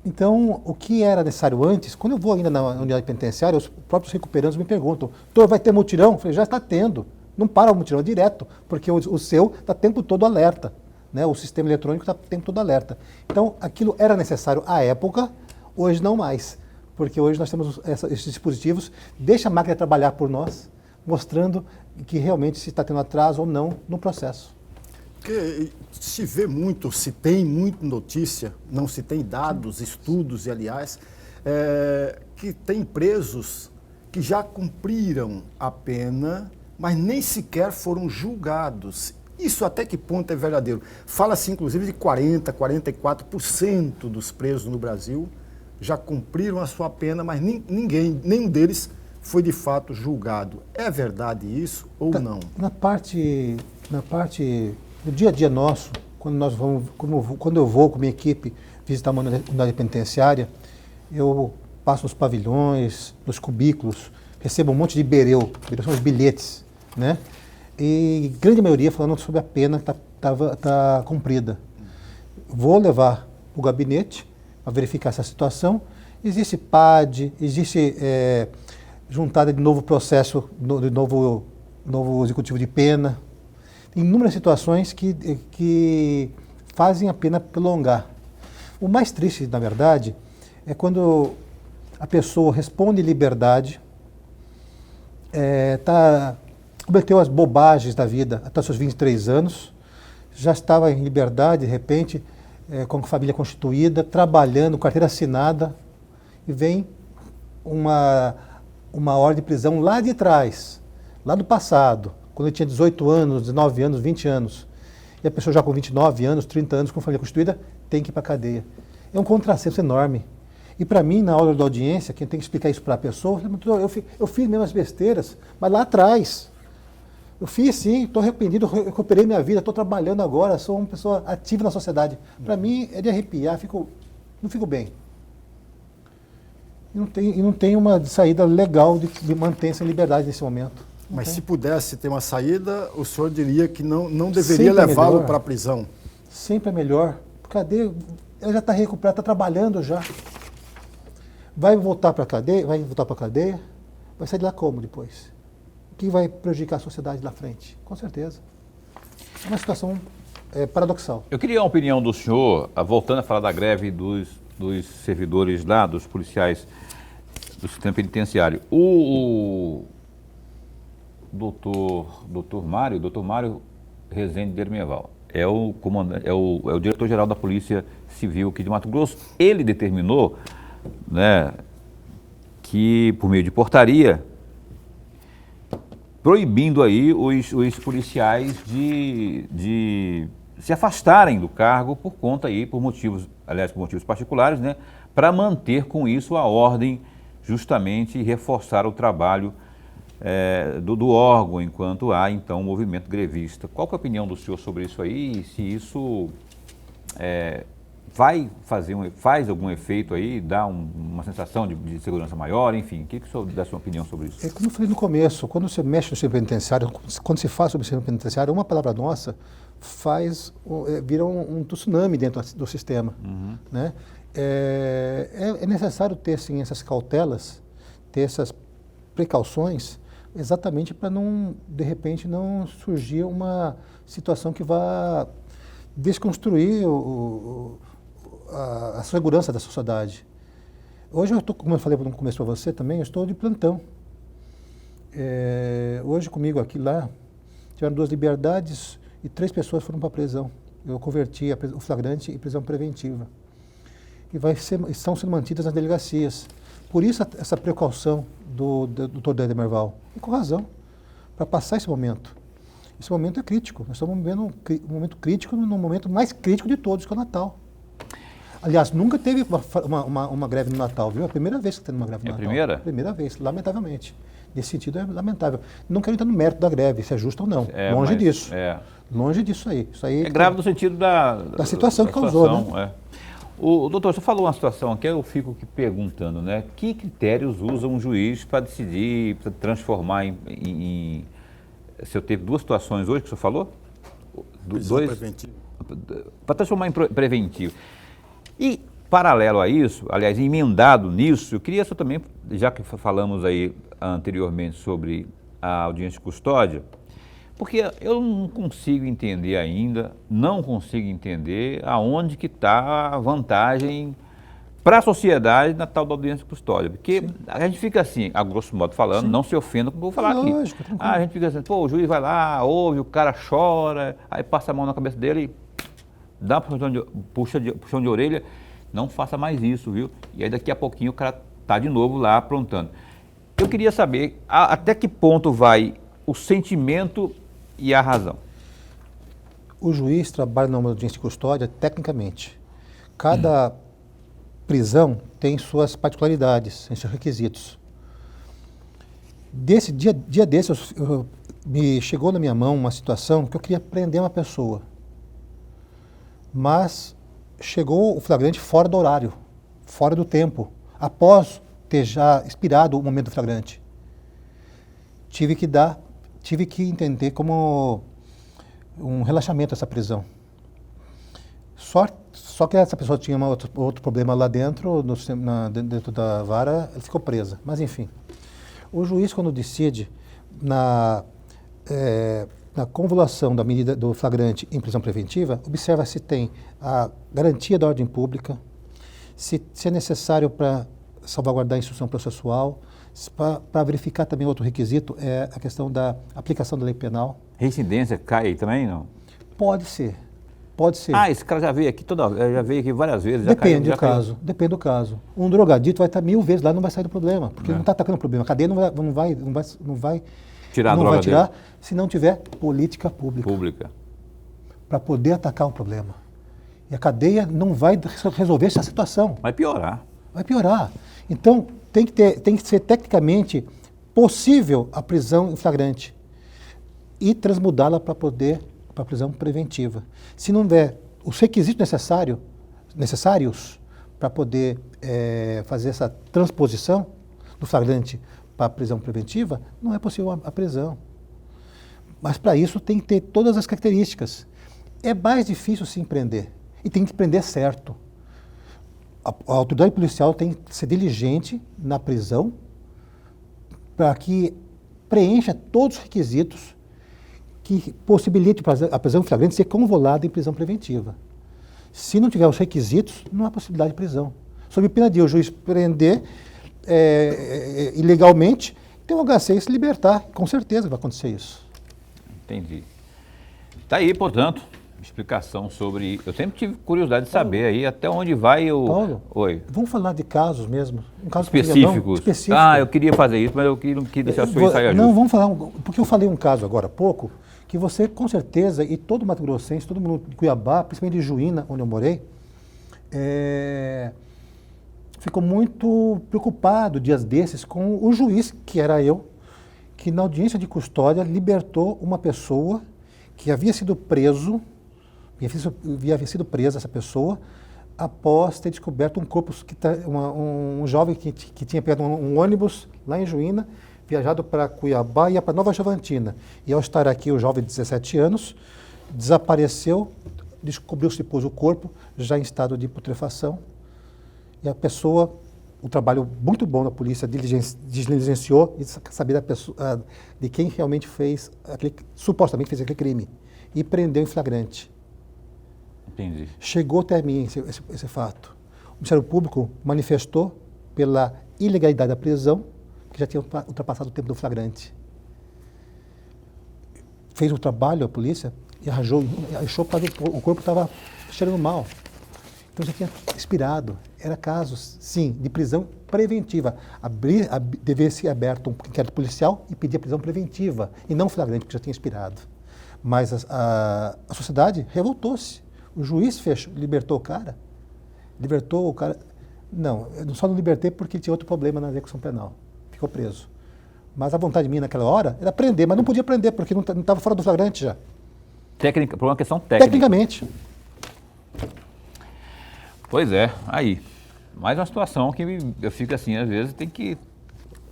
Então, o que era necessário antes, quando eu vou ainda na unidade penitenciária, os próprios recuperandos me perguntam: doutor, vai ter mutirão? Eu falei: já está tendo. Não para o mutirão, é direto, porque o seu está o tempo todo alerta, né? O sistema eletrônico está o tempo todo alerta. Então, aquilo era necessário à época, hoje não mais, porque hoje nós temos esses dispositivos, deixa a máquina trabalhar por nós, mostrando que realmente se está tendo atraso ou não no processo. Porque se vê muito, se tem muita notícia, não se tem dados, estudos, e aliás, que tem presos que já cumpriram a pena, mas nem sequer foram julgados. Isso até que ponto é verdadeiro? Fala-se inclusive de 40%, 44% dos presos no Brasil já cumpriram a sua pena, mas nenhum deles foi de fato julgado. É verdade isso ou não? Na parte do dia a dia nosso, quando eu vou com minha equipe visitar uma unidade penitenciária, eu passo nos pavilhões, nos cubículos, recebo um monte de bereu são os bilhetes, né? E grande maioria falando sobre a pena que está cumprida. Vou levar o gabinete para verificar essa situação. Existe PAD, existe juntada de novo processo, de novo executivo de pena. Inúmeras situações que fazem a pena prolongar. O mais triste, na verdade, é quando a pessoa responde liberdade, cometeu as bobagens da vida até os seus 23 anos, já estava em liberdade, de repente, com a família constituída, trabalhando, carteira assinada, e vem uma ordem de prisão lá de trás, lá do passado, quando ele tinha 18 anos, 19 anos, 20 anos. E a pessoa já com 29 anos, 30 anos, com família constituída, tem que ir para a cadeia. É um contrassenso enorme. E para mim, na hora da audiência, quem tem que explicar isso para a pessoa, eu fiz mesmo as besteiras, mas lá atrás. Eu fiz sim, estou arrependido, recuperei minha vida, estou trabalhando agora, sou uma pessoa ativa na sociedade. Para mim é de arrepiar, não fico bem. E não tem uma saída legal de manter-se em liberdade nesse momento. Mas se pudesse ter uma saída, o senhor diria que não deveria levá-lo para a prisão? Sempre é melhor. Cadeia ela já está recuperada, está trabalhando já. Vai voltar para a cadeia, vai sair de lá como depois? O que vai prejudicar a sociedade lá frente? Com certeza. É uma situação paradoxal. Eu queria a opinião do senhor, voltando a falar da greve dos servidores lá, dos policiais do sistema penitenciário. O doutor Mário Rezende Bermeval, é o diretor-geral da Polícia Civil aqui de Mato Grosso. Ele determinou, né, que por meio de portaria, proibindo aí os policiais de se afastarem do cargo por conta aí, por motivos particulares, né, para manter com isso a ordem, justamente, e reforçar o trabalho do órgão, enquanto há, então, um movimento grevista. Qual que é a opinião do senhor sobre isso aí? E se isso faz algum efeito aí, dá uma sensação de segurança maior, enfim, o que o senhor dá a sua opinião sobre isso? Como eu falei no começo, quando você mexe no sistema penitenciário, quando se fala sobre o sistema penitenciário, uma palavra nossa vira um tsunami dentro do sistema. Uhum. Né? É necessário ter, sim, essas cautelas, ter essas precauções, exatamente para de repente, não surgir uma situação que vá desconstruir a segurança da sociedade. Hoje eu estou, como eu falei no começo para você também, eu estou de plantão. Hoje comigo aqui lá, tiveram 2 liberdades e 3 pessoas foram para a prisão. Eu converti o flagrante em prisão preventiva. E estão sendo mantidas nas delegacias. Por isso essa precaução do Dr. Demerval. E com razão, para passar esse momento. Esse momento é crítico. Nós estamos vivendo um momento crítico, no momento mais crítico de todos, que é o Natal. Aliás, nunca teve uma greve no Natal, viu? É a primeira vez que está tendo uma greve no Natal. É a primeira? Primeira vez, lamentavelmente. Nesse sentido é lamentável. Não quero entrar no mérito da greve, se é justo ou não. Longe disso. Longe disso aí. Isso aí é grave no sentido da situação que causou, né? Doutor, você falou uma situação aqui, eu fico aqui perguntando, né? Que critérios usa um juiz para decidir, para transformar em... O senhor teve 2 situações hoje que o senhor falou? Preventivo. Para transformar em preventivo. E, paralelo a isso, aliás, emendado nisso, eu queria só também, já que falamos aí anteriormente sobre a audiência de custódia, porque eu não consigo entender ainda, aonde que está a vantagem para a sociedade na tal da audiência de custódia. Porque sim, a gente fica assim, a grosso modo falando, sim, não se ofenda como eu vou falar lógico, aqui. A gente fica assim, pô, o juiz vai lá, ouve, o cara chora, aí passa a mão na cabeça dele e dá puxão de orelha, não faça mais isso, viu? E aí daqui a pouquinho o cara está de novo lá aprontando. Eu queria saber até que ponto vai o sentimento e a razão. O juiz trabalha numa audiência de custódia tecnicamente. Cada prisão tem suas particularidades, tem seus requisitos. Dia desse, me chegou na minha mão uma situação que eu queria prender uma pessoa. Mas chegou o flagrante fora do horário, fora do tempo, após ter já expirado o momento do flagrante. Tive que entender como um relaxamento essa prisão. Só que essa pessoa tinha outro problema lá dentro, dentro da vara, ela ficou presa. Mas enfim, o juiz, quando decide na convolução da medida do flagrante em prisão preventiva, observa se tem a garantia da ordem pública, se é necessário para salvaguardar a instrução processual, para verificar também outro requisito, é a questão da aplicação da lei penal. Reincidência cai aí também, não? Pode ser. Esse cara já veio aqui várias vezes. Depende do caso. Um drogadito vai estar 1000 vezes lá e não vai sair do problema, porque ele não está atacando o problema. A cadeia não vai tirar a droga dele, se não tiver política pública. Para poder atacar o problema. E a cadeia não vai resolver essa situação. Vai piorar. Então, tem que ser tecnicamente possível a prisão em flagrante e transmudá-la para a prisão preventiva. Se não houver os requisitos necessários para poder fazer essa transposição do flagrante para a prisão preventiva, não é possível a prisão. Mas para isso tem que ter todas as características. É mais difícil sim prender. E tem que prender certo. a autoridade policial tem que ser diligente na prisão para que preencha todos os requisitos que possibilite a prisão em flagrante ser convolada em prisão preventiva. Se não tiver os requisitos, não há possibilidade de prisão. Sob pena de o juiz prender ilegalmente, tem o HC se libertar. Com certeza vai acontecer isso. Entendi. Está aí, portanto, explicação sobre... Eu sempre tive curiosidade de saber aí até onde vai o... Paulo, Oi. Vamos falar de casos mesmo? Um caso Específicos? Específico. Eu queria fazer isso, mas eu não queria deixar a sua ensaio Não, justo. vamos falar, porque eu falei um caso agora há pouco, que você, com certeza, e todo Mato Grossense, todo mundo de Cuiabá, principalmente de Juína, onde eu morei, ficou muito preocupado dias desses com o juiz, que era eu, que na audiência de custódia libertou uma pessoa que havia sido preso, havia sido presa essa pessoa, após ter descoberto um corpo, um jovem que tinha pegado um ônibus lá em Juína, viajado para Cuiabá e ia para Nova Chavantina. E ao estar aqui, o jovem de 17 anos desapareceu, descobriu-se depois o corpo, já em estado de putrefação. E a pessoa, o trabalho muito bom da polícia diligenciou e saber da pessoa, de quem realmente supostamente fez aquele crime. E prendeu em flagrante. Entendi. Chegou até mim esse fato. O Ministério Público manifestou pela ilegalidade da prisão, que já tinha ultrapassado o tempo do flagrante. Fez o trabalho, a polícia, e achou que o corpo estava cheirando mal. Então já tinha expirado. Era caso, sim, de prisão preventiva. Deveria ser aberto um inquérito policial e pedir a prisão preventiva, e não flagrante, porque já tinha expirado. Mas a sociedade revoltou-se. O juiz libertou o cara. Não, eu só não libertei porque tinha outro problema na execução penal. Ficou preso. Mas a vontade minha naquela hora era prender, mas não podia prender porque não estava fora do flagrante já. Por uma questão técnica. Tecnicamente. Pois é, aí. Mais uma situação que eu fico assim, às vezes tem que...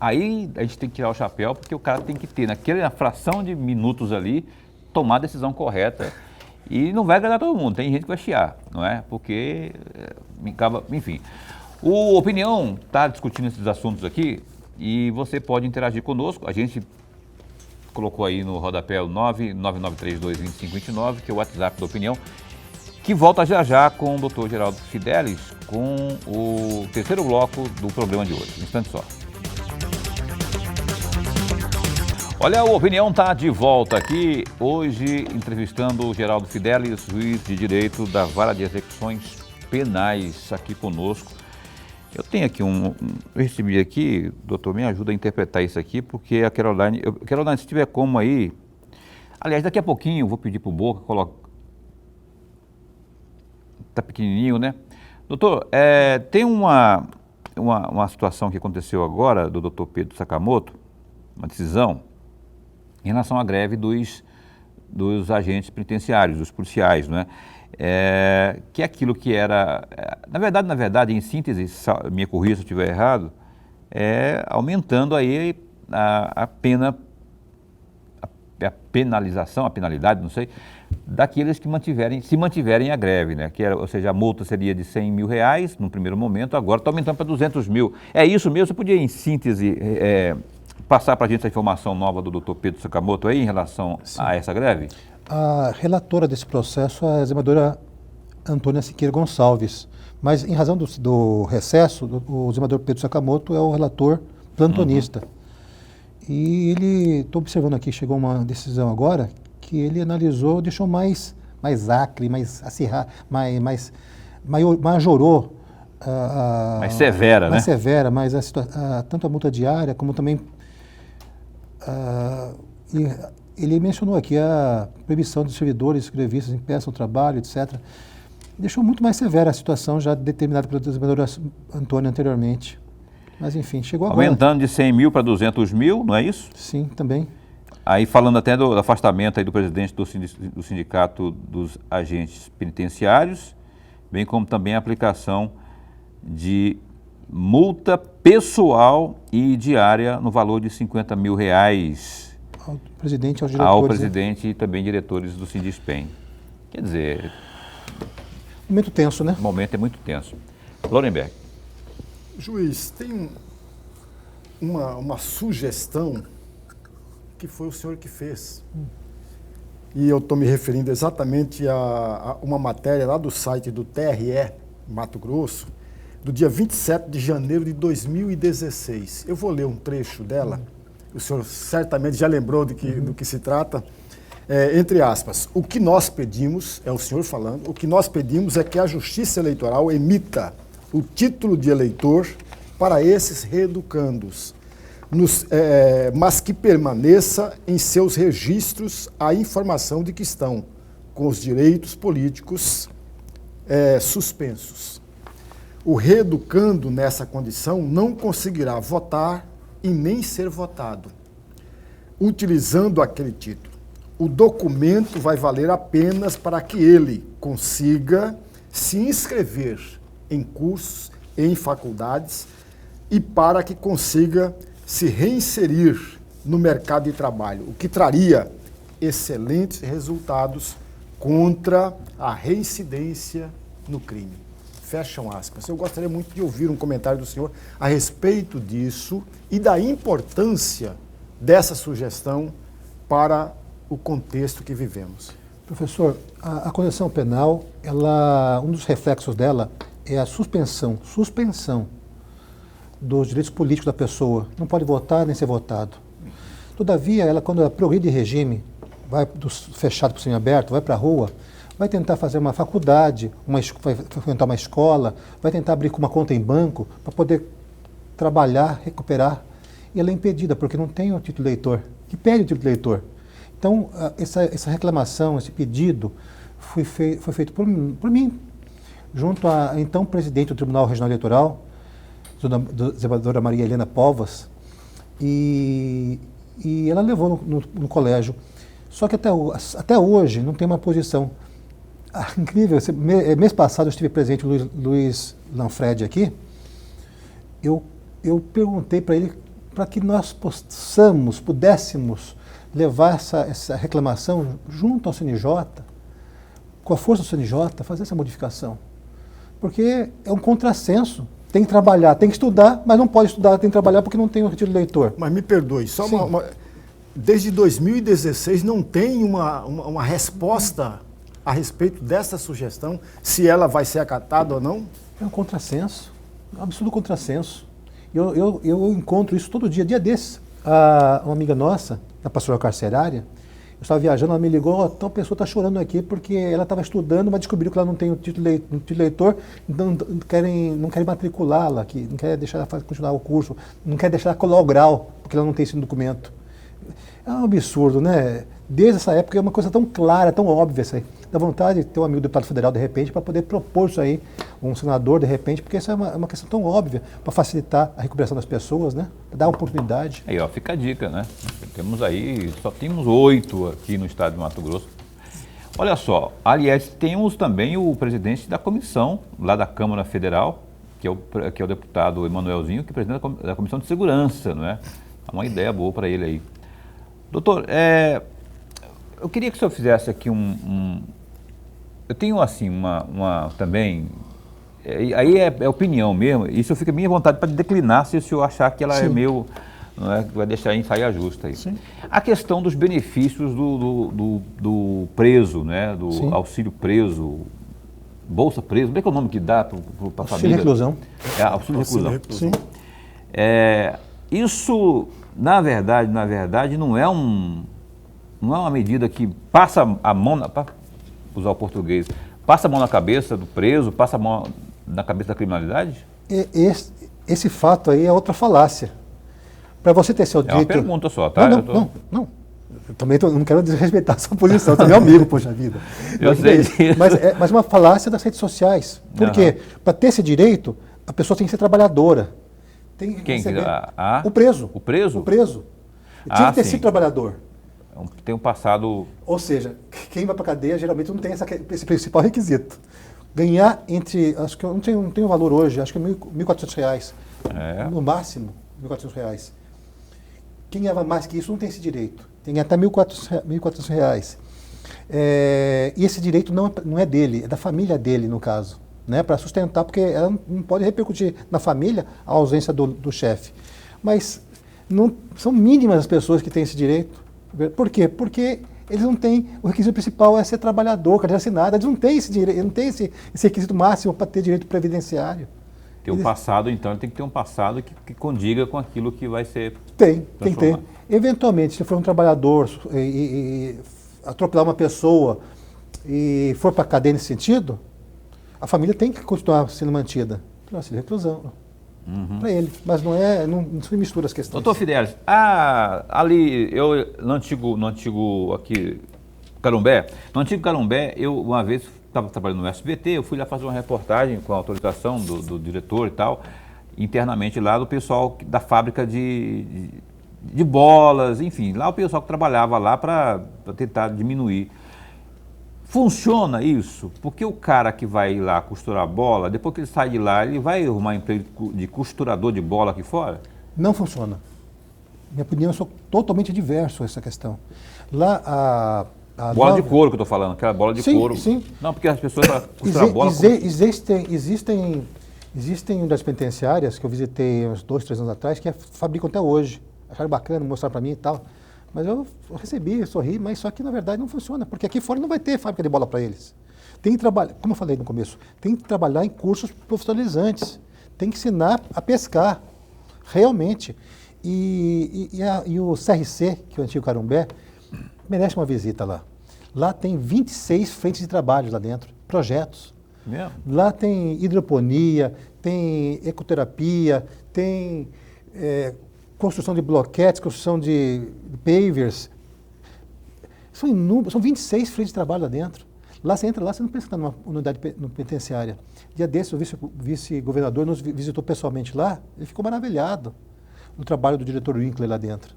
Aí a gente tem que tirar o chapéu porque o cara tem que ter, naquela fração de minutos ali, tomar a decisão correta. E não vai agradar todo mundo, tem gente que vai chiar, não é? Porque, enfim. O Opinião está discutindo esses assuntos aqui e você pode interagir conosco. A gente colocou aí no rodapé o 999322529, que é o WhatsApp da Opinião, que volta já com o Dr. Geraldo Fidelis, com o terceiro bloco do programa de hoje. Um instante só. Olha, a Opinião está de volta aqui, hoje entrevistando o Geraldo Fidelis, juiz de direito da Vara de Execuções Penais, aqui conosco. Eu tenho aqui eu recebi aqui, doutor, me ajuda a interpretar isso aqui, porque a Caroline, se tiver como aí, aliás, daqui a pouquinho eu vou pedir para o Boca, está pequenininho, né? Doutor, tem uma situação que aconteceu agora do doutor Pedro Sakamoto, uma decisão, em relação à greve dos agentes penitenciários, dos policiais, não é? Que é aquilo que era, na verdade, em síntese, me corrija se eu estiver errado, aumentando aí a penalização, a penalidade, não sei, daqueles que se mantiverem a greve, né? Ou seja, a multa seria de R$100 mil no primeiro momento, agora está aumentando para 200 mil. É isso mesmo? Você podia, em síntese, passar para a gente essa informação nova do doutor Pedro Sakamoto aí em relação a essa greve? A relatora desse processo é a desembargadora Antônia Siqueira Gonçalves, mas em razão do recesso, o desembargador Pedro Sakamoto é o relator plantonista. E ele, estou observando aqui, chegou uma decisão agora, que ele analisou, deixou mais acre, mais acirrado, majorou. Mais severa, mais né? Severa, mas tanto a multa diária como também... ele mencionou aqui a proibição dos servidores, grevistas, impeçam o trabalho, etc. Deixou muito mais severa a situação já determinada pela desembargadora Antônia anteriormente. Mas enfim, chegou agora. Aumentando de 100 mil para 200 mil, não é isso? Sim, também. Aí falando até do afastamento aí do presidente do Sindicato dos Agentes Penitenciários, bem como também a aplicação de multa pessoal e diária no valor de R$50 mil. Ao presidente e aos diretores. Ao presidente e também diretores do Sindispen. Quer dizer... Momento tenso, né? O momento é muito tenso. Lorenberg. Juiz, tem uma sugestão que foi o senhor que fez. E eu estou me referindo exatamente a uma matéria lá do site do TRE, Mato Grosso, do dia 27 de janeiro de 2016. Eu vou ler um trecho dela, o senhor certamente já lembrou do que se trata. Entre aspas, o que nós pedimos, é o senhor falando, o que nós pedimos é que a Justiça Eleitoral emita o título de eleitor para esses reeducandos, mas que permaneça em seus registros a informação de que estão com os direitos políticos suspensos. O reeducando nessa condição não conseguirá votar e nem ser votado, utilizando aquele título. O documento vai valer apenas para que ele consiga se inscrever em cursos, em faculdades e para que consiga se reinserir no mercado de trabalho, o que traria excelentes resultados contra a reincidência no crime. Fecham aspas. Eu gostaria muito de ouvir um comentário do senhor a respeito disso e da importância dessa sugestão para o contexto que vivemos. Professor, a condenação penal, um dos reflexos dela é a suspensão dos direitos políticos da pessoa. Não pode votar nem ser votado. Todavia, ela, quando ela progride de regime, vai do fechado para o semiaberto, vai para a rua, vai tentar fazer uma faculdade, vai frequentar uma escola, vai tentar abrir uma conta em banco para poder trabalhar, recuperar. E ela é impedida, porque não tem o título de eleitor, que pede o título de eleitor. Então, essa reclamação, esse pedido, foi feito por mim, junto à então presidente do Tribunal Regional Eleitoral, desembargadora Maria Helena Povas, e ela levou no colégio. Só que até hoje não tem uma posição. Incrível, mês passado eu estive presente, o Luiz Lanfredi aqui, eu perguntei para ele para que nós pudéssemos levar essa reclamação junto ao CNJ, com a força do CNJ, fazer essa modificação. Porque é um contrassenso. Tem que trabalhar, tem que estudar, mas não pode estudar, tem que trabalhar porque não tem o título de eleitor. Mas me perdoe, só desde 2016 não tem uma resposta a respeito dessa sugestão, se ela vai ser acatada ou não? É um contrassenso, um absurdo contrassenso. Eu encontro isso todo dia desses. Uma amiga nossa, da pastoral carcerária, eu estava viajando, ela me ligou, tal pessoa está chorando aqui porque ela estava estudando, mas descobriu que ela não tem o título de eleitor, então não querem matriculá-la aqui, não querem deixar ela continuar o curso, não querem deixar ela colar o grau, porque ela não tem esse documento. É um absurdo, né? Desde essa época é uma coisa tão clara, tão óbvia isso aí. Dá vontade de ter um amigo deputado federal, de repente, para poder propor isso aí, um senador, de repente, porque isso é uma questão tão óbvia, para facilitar a recuperação das pessoas, né? Para dar oportunidade. Aí, ó, fica a dica, né? Só temos 8 aqui no estado de Mato Grosso. Olha só, aliás, temos também o presidente da comissão, lá da Câmara Federal, que é o deputado Emanuelzinho, que é presidente da Comissão de Segurança, não é? É uma ideia boa para ele aí. Doutor, eu queria que o senhor fizesse aqui eu tenho assim, também, aí é opinião mesmo, isso eu fico à minha vontade para declinar se o senhor achar que ela Sim. É meio, não é, vai deixar em saia justa aí. Sim. A questão dos benefícios do preso, né, do Sim. auxílio preso, bolsa preso, como é que é o nome que dá para a família? Reclusão. Auxílio reclusão. Sim. Isso, na verdade, não é uma medida que passa a mão, para usar o português, passa a mão na cabeça do preso, passa a mão na cabeça da criminalidade? Esse fato aí é outra falácia. Para você ter seu direito... É uma pergunta só, tá? Não. Eu também não quero desrespeitar a sua posição, você é meu amigo, poxa vida. Eu sei disso. Mas uma falácia das redes sociais. Por quê? Para ter esse direito, a pessoa tem que ser trabalhadora. Tem que Quem? O preso. O preso? O preso. Tinha que ter sido trabalhador. Tem um passado... Ou seja, quem vai para a cadeia geralmente não tem esse principal requisito. Ganhar acho que eu não tenho valor hoje, acho que é R$ 1.400. No máximo, R$ 1.400. Quem ganhava mais que isso não tem esse direito. Tem até R$ 1.400. E esse direito não é dele, é da família dele, no caso. né, para sustentar, porque ela não pode repercutir na família a ausência do chefe. Mas não são mínimas as pessoas que têm esse direito. Por quê? Porque eles não têm, o requisito principal é ser trabalhador, carteira assinada, eles não têm esse direito, não têm esse requisito máximo para ter direito previdenciário. Ter um passado, então, ele tem que ter um passado que condiga com aquilo que vai ser tem que ter. Eventualmente, se for um trabalhador e atropelar uma pessoa e for para a cadeia nesse sentido, a família tem que continuar sendo mantida. Então, assim, reclusão para ele. Mas não se mistura as questões. Doutor Fidelis, ali, no antigo aqui, Carumbé, eu uma vez estava trabalhando no SBT, eu fui lá fazer uma reportagem com a autorização do diretor e tal, internamente lá do pessoal da fábrica de bolas, enfim, lá o pessoal que trabalhava lá para tentar diminuir. Funciona isso? Porque o cara que vai lá costurar a bola, depois que ele sai de lá, ele vai arrumar emprego de costurador de bola aqui fora? Não funciona. Minha opinião, eu sou totalmente diverso a essa questão. Lá, bola de couro que eu estou falando, aquela bola de couro. Sim. Não, porque as pessoas costuram a bola... Existem unidades penitenciárias que eu visitei uns 2, 3 anos atrás, que fabricam até hoje. Acharam bacana, mostraram para mim e tal. Mas eu recebi, eu sorri, mas só que na verdade não funciona, porque aqui fora não vai ter fábrica de bola para eles. Tem que trabalhar, como eu falei no começo, tem que trabalhar em cursos profissionalizantes, tem que ensinar a pescar, realmente. E o CRC, que é o antigo Carumbé, merece uma visita lá. Lá tem 26 frentes de trabalho lá dentro, projetos. Mesmo? Lá tem hidroponia, tem ecoterapia, tem construção de bloquetes, construção de pavers. São 26 frentes de trabalho lá dentro. Lá você entra lá, você não pensa que está numa unidade penitenciária. Dia desse, o vice-governador nos visitou pessoalmente lá, ele ficou maravilhado no trabalho do diretor Winkler lá dentro.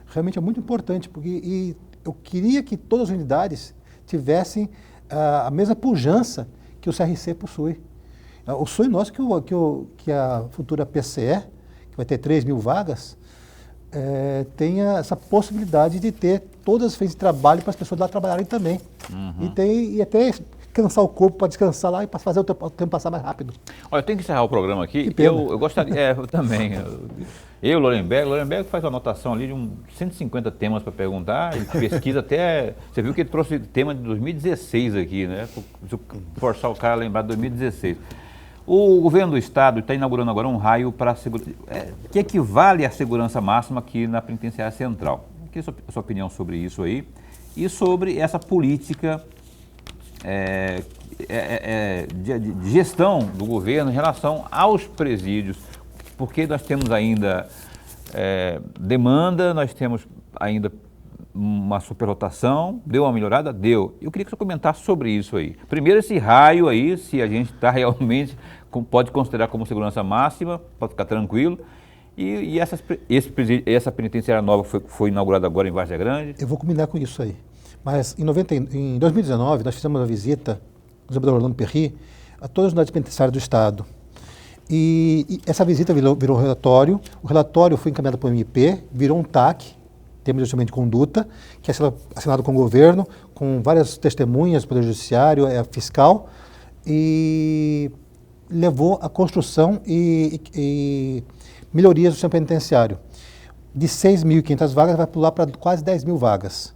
Realmente é muito importante, porque eu queria que todas as unidades tivessem a mesma pujança que o CRC possui. O sonho nosso é que a futura PCE, que vai ter 3.000 vagas, tenha essa possibilidade de ter todas as frentes de trabalho para as pessoas lá trabalharem também. E até cansar o corpo para descansar lá e fazer o tempo passar mais rápido. Olha, eu tenho que encerrar o programa aqui. Que eu gostaria, eu também. Eu, Lorenberg faz uma anotação ali de 150 temas para perguntar, e pesquisa até. Você viu que ele trouxe tema de 2016 aqui, né? Se forçar o cara a lembrar de 2016. O governo do estado está inaugurando agora um raio para que equivale à segurança máxima aqui na penitenciária central. Eu queria a sua opinião sobre isso aí e sobre essa política de gestão do governo em relação aos presídios, porque nós temos ainda demanda, nós temos ainda uma superlotação, deu uma melhorada? Deu. Eu queria que você comentasse sobre isso aí. Primeiro, esse raio aí, se a gente está realmente, pode considerar como segurança máxima, pode ficar tranquilo. E essa penitenciária nova foi inaugurada agora em Várzea Grande? Eu vou combinar com isso aí. Mas em 2019, nós fizemos uma visita, o desembargador Orlando Perry, a todas as unidades penitenciárias do Estado. E essa visita virou um relatório. O relatório foi encaminhado para o MP, virou um TAC, Termo de Ajustamento de Conduta, que é assinado com o governo, com várias testemunhas do Poder Judiciário, fiscal, e levou à construção e melhorias do sistema penitenciário. De 6.500 vagas, vai pular para quase 10.000 vagas.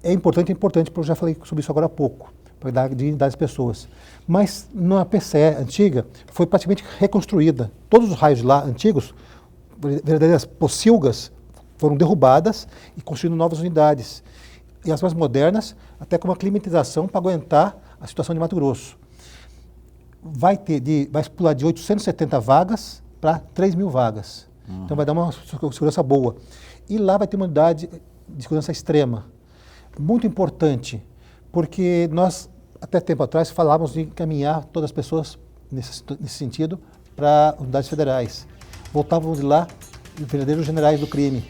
É importante, porque eu já falei sobre isso agora há pouco, para dar dignidade às pessoas. Mas na PCE antiga, foi praticamente reconstruída. Todos os raios lá antigos, verdadeiras pocilgas, foram derrubadas e construindo novas unidades. E as mais modernas, até com uma climatização para aguentar a situação de Mato Grosso. Vai pular de 870 vagas para 3.000 vagas. Então vai dar uma segurança boa. E lá vai ter uma unidade de segurança extrema. Muito importante, porque nós, até tempo atrás, falávamos de encaminhar todas as pessoas nesse sentido para unidades federais. Voltávamos de lá, verdadeiros generais do crime.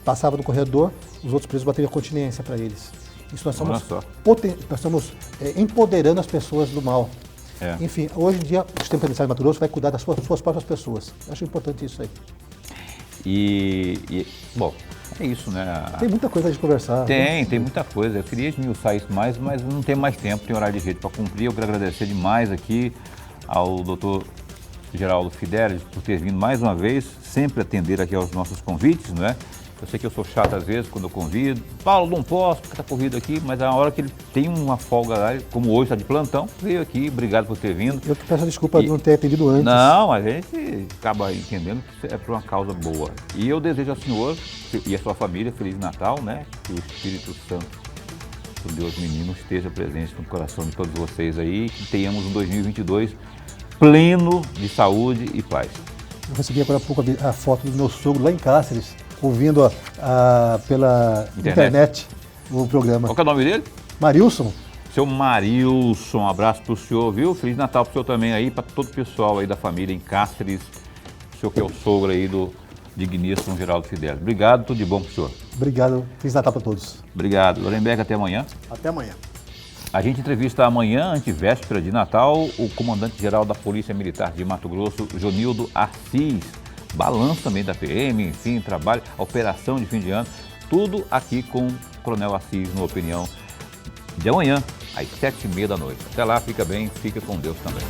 Passava no corredor, os outros presos bateriam continência para eles. Isso nós estamos empoderando as pessoas do mal. Enfim, hoje em dia o sistema penitenciário de Mato Grosso vai cuidar das suas próprias pessoas. Eu acho importante isso aí. Bom, é isso, né? Tem muita coisa de conversar. Tem muita coisa. Eu queria esmiuçar isso mais, mas não tem mais tempo, tem horário de rede para cumprir. Eu quero agradecer demais aqui ao doutor Geraldo Fidelis por ter vindo mais uma vez, sempre atender aqui aos nossos convites, não é? Eu sei que eu sou chato às vezes quando eu convido. Paulo, não posso porque está corrido aqui, mas a hora que ele tem uma folga lá, como hoje está de plantão, veio aqui, obrigado por ter vindo. Eu que peço desculpa de não ter atendido antes. Não, a gente acaba entendendo que é por uma causa boa. E eu desejo ao senhor e à sua família Feliz Natal, né? Que o Espírito Santo, o Deus menino, esteja presente no coração de todos vocês aí, que tenhamos um 2022 pleno de saúde e paz. Eu recebi agora há pouco a foto do meu sogro lá em Cáceres, ouvindo pela internet o programa. Qual que é o nome dele? Marilson. Seu Marilson, um abraço para o senhor, viu? Feliz Natal para o senhor também aí, para todo o pessoal aí da família em Cáceres, o senhor que é o sogro aí do digníssimo Geraldo Fidelis. Obrigado, tudo de bom para o senhor. Obrigado, Feliz Natal para todos. Obrigado. Lorenberg, até amanhã. Até amanhã. A gente entrevista amanhã, antevéspera de Natal, o comandante-geral da Polícia Militar de Mato Grosso, Jonildo Assis. Balanço também da PM, enfim, trabalho, operação de fim de ano, tudo aqui com o Coronel Assis, no Opinião, de amanhã, às 7h30 da noite. Até lá, fica bem, fica com Deus também.